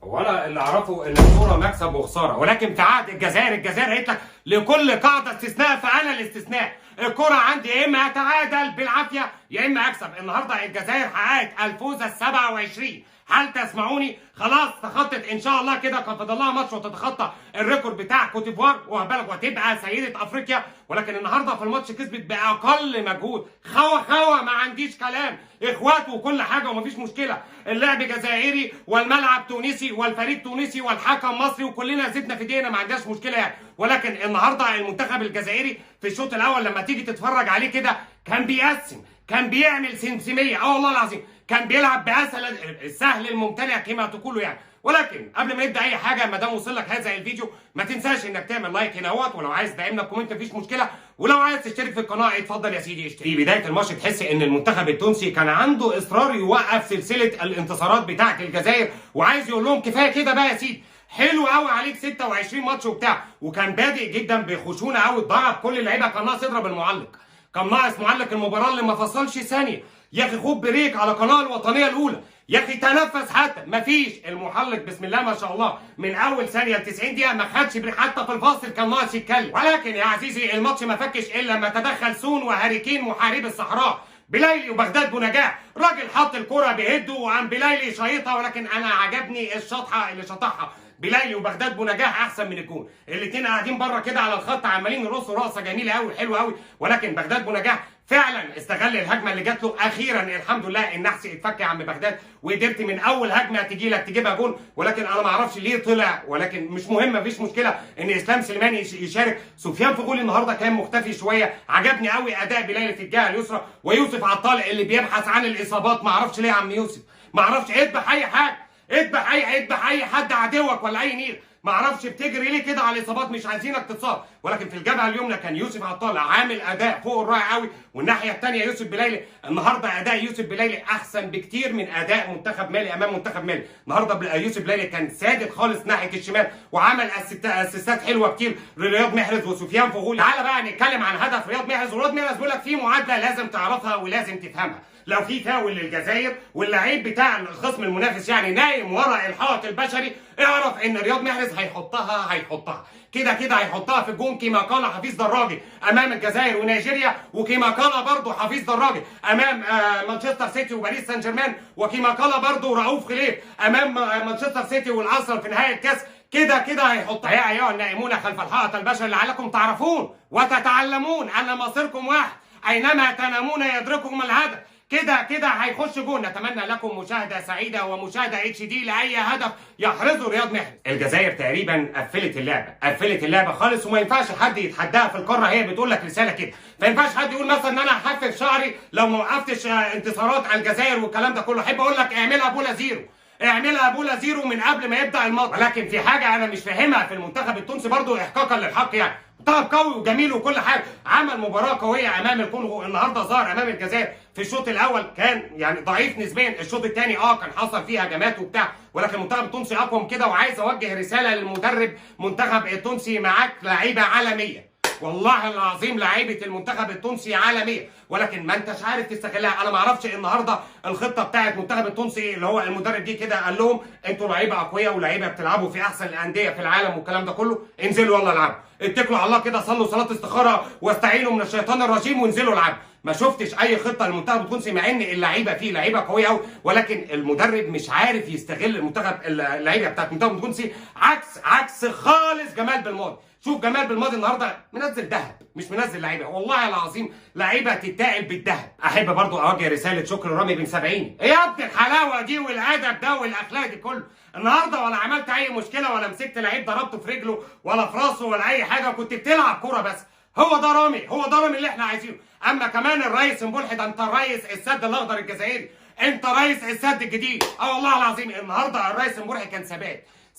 هو انا اللي اعرفه ان الكوره مكسب وخساره، ولكن في عهد الجزائر قالت لك لكل قاعده استثناء، فانا الاستثناء. الكوره عندي يا اما اتعادل بالعافيه يا اما اكسب. النهارده الجزائر حققت الفوز ال27. هل تسمعوني؟ خلاص تخطت ان شاء الله كده، كان فاضل لها ماتش وتتخطى الريكورد بتاع كوت ديفوار وتبقى سيده افريقيا. ولكن النهارده في الماتش كسبت باقل مجهود. خوا ما عنديش كلام، اخوات وكل حاجه ومفيش مشكله. اللعب جزائري والملعب تونسي والفريق تونسي والحكم مصري وكلنا زدنا في ايدينا، ما عندناش مشكله يعني. ولكن النهارده المنتخب الجزائري في الشوط الاول لما تيجي تتفرج عليه كده كان بيقسم، كان بيعمل سمسميه، والله العظيم كان بيلعب باسهل السهل الممتنع كما تقولوا يعني. ولكن قبل ما يبدا اي حاجه، ما دام وصل لك هذا الفيديو ما تنساش انك تعمل لايك هنا اهوت، ولو عايز تدعمنا بكومنت مفيش مشكله، ولو عايز تشترك في القناه اتفضل يا سيدي اشترك. في بدايه الماتش تحس ان المنتخب التونسي كان عنده اصرار يوقف سلسله الانتصارات بتاعه الجزائر، وعايز يقول لهم كفايه كده بقى يا سيدي، حلو قوي عليك 26 ماتش وبتاع. وكان بادئ جدا بخشونه قوي، ضرب كل اللعيبه، كان ناقص يضرب المعلق، كان ناقص معلق المباراه اللي ما فصلش ثانيه. يا اخي خد بريك على القناه الوطنيه الاولى، يا اخي تنفس حتى. مفيش، المحلق بسم الله ما شاء الله من اول ثانيه ل 90 دقيقه ما خدش بريك، حتى في الفاصل كان ناقص يتكلم. ولكن يا عزيزي الماتش ما فكش الا لما تدخل سون وهاري كين محارب الصحراء، بلايلي وبغداد بونجاح. راجل حط الكره بهده وقام بلايلي شايطها، ولكن انا عجبني الشطحه اللي شطحها بلايلي وبغداد بونجاح احسن من الجون. الاثنين قاعدين بره كده على الخط عمالين يرقصوا رقصه جميله قوي حلوه قوي. ولكن بغداد بونجاح فعلا استغل الهجمه اللي جات له اخيرا. الحمد لله النحس اتفك يا عم بغداد، وقدرت من اول هجمه تجي لك تجيبها جون. ولكن انا ما اعرفش ليه طلع، ولكن مش مهم، مفيش مشكله ان اسلام سليماني يشارك. سفيان فغولي النهارده كان مختفي شويه، عجبني قوي اداء بلايلي في الجهه اليسرى، ويوسف عطال اللي بيبحث عن الاصابات. ما اعرفش ليه يا عم يوسف، ما اعرفش، اذبح اي حاجه، اذبح اي حد عدوك ولا اي نيل، ما اعرفش بتجري ليه كده على الاصابات، مش عايزينك تتصاب. ولكن في الجبهه اليمنى كان يوسف عطال عامل اداء فوق الرائع قوي، والناحيه الثانيه يوسف بلايلي. النهارده اداء يوسف بلايلي احسن بكتير من اداء منتخب مالي امام منتخب مالي. النهارده يوسف بلايلي كان سادد خالص ناحيه الشمال، وعمل اسيستات حلوه كتير لرياض محرز وسفيان فغولي. تعالى بقى نتكلم عن هدف رياض محرز. ورياض محرز بيقول لك في معادله لازم تعرفها ولازم تفهمها. لو في فاول للجزائر واللعيب بتاع الخصم المنافس يعني نايم ورا الحائط البشري، اعرف ان رياض محرز هيحطها كده هيحطها في الجون، كما قال حفيظ دراجي امام الجزائر ونيجيريا، وكما قال برضه حفيظ دراجي امام مانشستر سيتي وباريس سان جيرمان، وكما قال برضه رؤوف خليف امام مانشستر سيتي والارسنال في نهايه الكاس. كده هيحطها. يا ايها النائمون خلف الحائط البشري لعلكم تعرفون وتتعلمون ان مصيركم واحد، اينما تنامون يدرككم الهدف. كده هيخش جون. نتمنى لكم مشاهده سعيده ومشاهده HD لاي هدف يحرزه رياض محرز. الجزائر تقريبا قفلت اللعبه خالص، وما ينفعش حد يتحداها في القاره. هي بتقول لك رساله كده، ما ينفعش حد يقول مثلا ان انا هحفف شعري لو ما وقفتش انتصارات على الجزائر والكلام ده كله. احب اقول لك اعملها بولا زيرو، اعملها بولا زيرو من قبل ما يبدا الماتش. ولكن في حاجه انا مش فاهمها في المنتخب التونسي برضو احقاقا للحق يعني، منتخب قوي وجميل وكل حاجه، عمل مباراه قويه امام الكونغو. النهارده ظهر امام الجزائر في الشوط الاول كان يعني ضعيف نسبيا. الشوط الثاني كان حصل فيه هجمات وبتاع، ولكن المنتخب التونسي اقوى من كده. وعايز اوجه رساله للمدرب منتخب التونسي، معاك لعيبه عالميه، والله العظيم لعيبه المنتخب التونسي عالميه، ولكن ما انتش عارف تستغلها. انا ما اعرفش النهارده الخطه بتاعه المنتخب التونسي اللي هو المدرب دي كده قال لهم انتوا لعيبه اقوياء ولعيبه بتلعبوا في احسن الانديه في العالم والكلام ده كله، انزلوا يلا العبوا، اتكلوا على الله كده، صلوا صلاه استخاره واستعينوا من الشيطان الرجيم وانزلوا العبوا. ما شفتش اي خطه للمنتخب التونسي، مع ان اللعيبه فيه لعيبه قويه قوي، ولكن المدرب مش عارف يستغل المنتخب اللعيبه بتاعت المنتخب التونسي. عكس خالص جمال بالماضي. شوف جمال بالماضي النهارده منزل ذهب، مش منزل لعيبه، والله العظيم لعيبه تتقل بالذهب. احب برضو اوجه رساله شكر رامي بن سبعيني. ايه يا ابني الحلاوه دي والادب ده والاخلاق دي كله؟ النهارده ولا عملت اي مشكله ولا مسكت لعيب ضربته في رجله ولا في راسه ولا اي حاجه، كنت بتلعب كوره بس. هو ده رامي اللي احنا عايزينه. اما كمان الرئيس مبولحي، ده انت رئيس السد الاخضر الجزائري، انت رئيس السد الجديد. والله العظيم النهارده الرئيس مبولحي كان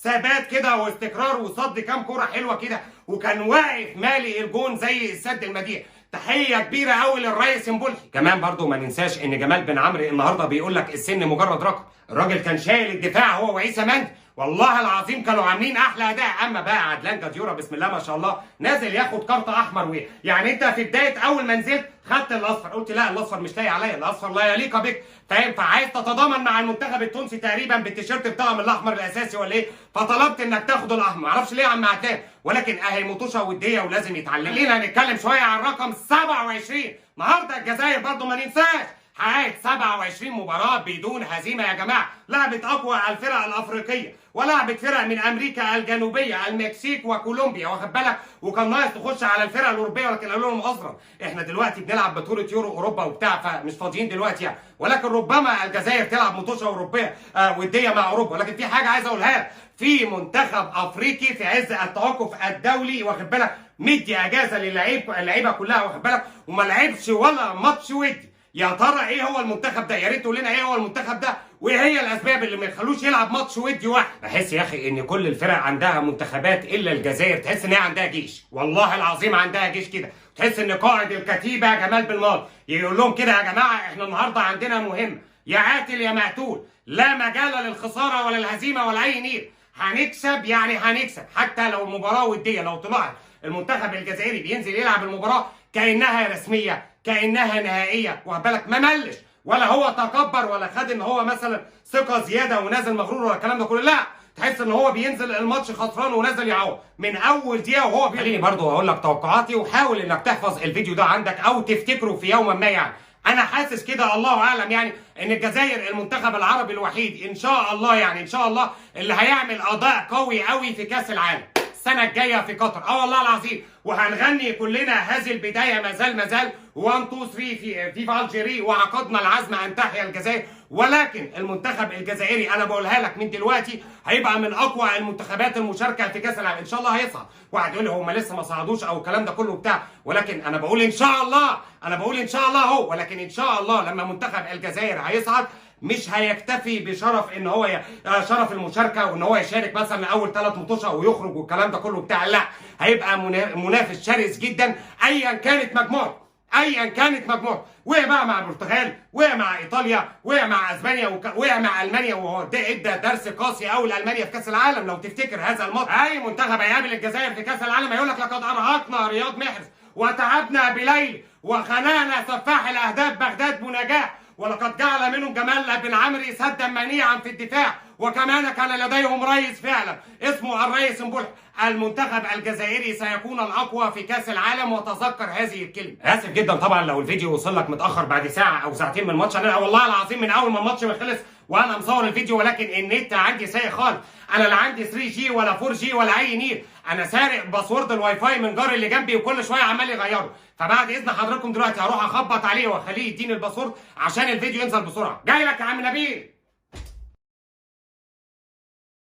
ثبات كده واستقرار، وصد كام كوره حلوه كده، وكان واقف مالي الجون زي السد المديح. تحيه كبيره قوي للرئيس مبولحي. كمان برضو ما ننساش ان جمال بن عمرو النهارده بيقول لك السن مجرد رقم. الراجل كان شايل الدفاع هو وعيسى مندي، والله العظيم كانوا عاملين احلى اداء. اما بقى عدلان جديوره بسم الله ما شاء الله نازل ياخد كارت احمر ويه. يعني انت في بدايه اول ما نزلت خدت الاصفر، قلت لا الاصفر مش لاقي عليا، الاصفر لا يليق بك، فاهم؟ فعايز تتضامن مع المنتخب التونسي تقريبا بالتيشيرت بتاعهم الاحمر الاساسي ولا ايه؟ فطلبت انك تاخد الاحمر، معرفش ليه يا عم عدلان، ولكن اهي مطوشه وديه ولازم يتعلم. خلينا هنتكلم شويه عن رقم 27. النهارده الجزائر برضو ما ننساش حققت 27 مباراة بدون هزيمة يا جماعة، لعبت أقوى الفرق الأفريقية ولعبت فرق من أمريكا الجنوبية المكسيك وكولومبيا، واخد بالك؟ وكان ناقص تخش على الفرق الأوروبية ولكن قالوا لهم أصلا إحنا دلوقتي بنلعب بطولة يورو أوروبا وبتاع فمش فاضيين دلوقتي يعني، ولكن ربما الجزائر تلعب مطوشة أوروبية ودية مع أوروبا. ولكن في حاجة عايز أقولها لك، في منتخب أفريقي في عز التوقف الدولي واخد بالك مدي أجازة للعيبة كلها واخد بالك، وما لعبش ولا ماتش ودي. يا ترى ايه هو المنتخب ده؟ يا ريت تقول لنا ايه هو المنتخب ده وايه هي الاسباب اللي ما يخلوش يلعب ماتش ودي واحد. بحس يا اخي ان كل الفرق عندها منتخبات الا الجزائر، تحس ان هي عندها جيش، والله العظيم عندها جيش كده، تحس ان قائد الكتيبه جمال بالماضي يقول لهم كده يا جماعه احنا النهارده عندنا مهمه، يا قاتل يا مقتول، لا مجال للخساره ولا الهزيمه ولا اي نيل، هنكسب يعني هنكسب حتى لو المباراه وديه. لو طلعت المنتخب الجزائري بينزل يلعب المباراه كانها رسميه كانها نهائيه، واخد بالك؟ ما ملش ولا هو تكبر ولا خد ان هو مثلا ثقه زياده ونازل مغرور ولا الكلام ده كله، لا، تحس ان هو بينزل الماتش خسران ونازل يعوض من اول دقيقه وهو خليني برضه هقول لك توقعاتي وحاول انك تحفظ الفيديو ده عندك او تفتكره في يوم ما. يعني انا حاسس كده الله اعلم يعني ان الجزائر المنتخب العربي الوحيد ان شاء الله، يعني ان شاء الله اللي هيعمل اداء قوي قوي في كاس العالم السنه الجايه في قطر. والله العظيم، وهنغني كلنا هذه البدايه ما زال 1 2 3 في الجيري، وعقدنا العزم ان تحيا الجزائر. ولكن المنتخب الجزائري انا بقولها لك من دلوقتي هيبقى من اقوى المنتخبات المشاركه في كاس العالم، ان شاء الله هيصعد. واحد يقول لي هم لسه ما صعدوش او الكلام ده كله بتاع، ولكن انا بقول ان شاء الله، انا بقول ان شاء الله اهو، ولكن ان شاء الله لما منتخب الجزائر هيصعد مش هيكتفي بشرف ان هو شرف المشاركه وان هو يشارك مثلا اول 3 ماتشات ويخرج والكلام ده كله بتاع، لا، هيبقى منافس شرس جدا ايا كانت مجموعته، ايا كانت مجموعته. وقع بقى مع البرتغال، وقع مع ايطاليا، وقع مع اسبانيا، وقع مع المانيا، وهو ده ادى درس قاسي قوي لالمانيا في كاس العالم. لو تفتكر هذا الماتش، اي منتخب هيقابل الجزائر في كاس العالم هيقول لك لقد ارهقنا رياض محرز وتعبنا بليل وخنانا سفاح الاهداف بغداد بنجاح، ولقد جعل منهم جمال بن عمرو سدا منيعا في الدفاع، وكمان كان لديهم رئيس فعلا اسمه الرئيس مبولح. المنتخب الجزائري سيكون الاقوى في كاس العالم، وتذكر هذه الكلمه. اسف جدا طبعا لو الفيديو وصل لك متاخر بعد ساعه او ساعتين من الماتش، انا والله العظيم من اول ما الماتش ما خلص وانا مصور الفيديو، ولكن النت عندي سيء خالص، انا لا عندي 3 جي ولا 4 جي ولا اي نيل، انا سارق باسورد الواي فاي من جاري اللي جنبي وكل شويه عمال يغيره. فبعد اذن حضراتكم دلوقتي هروح اخبط عليه واخليه يديني الباسورد عشان الفيديو ينزل بسرعه. جاي لك يا عم نبيل.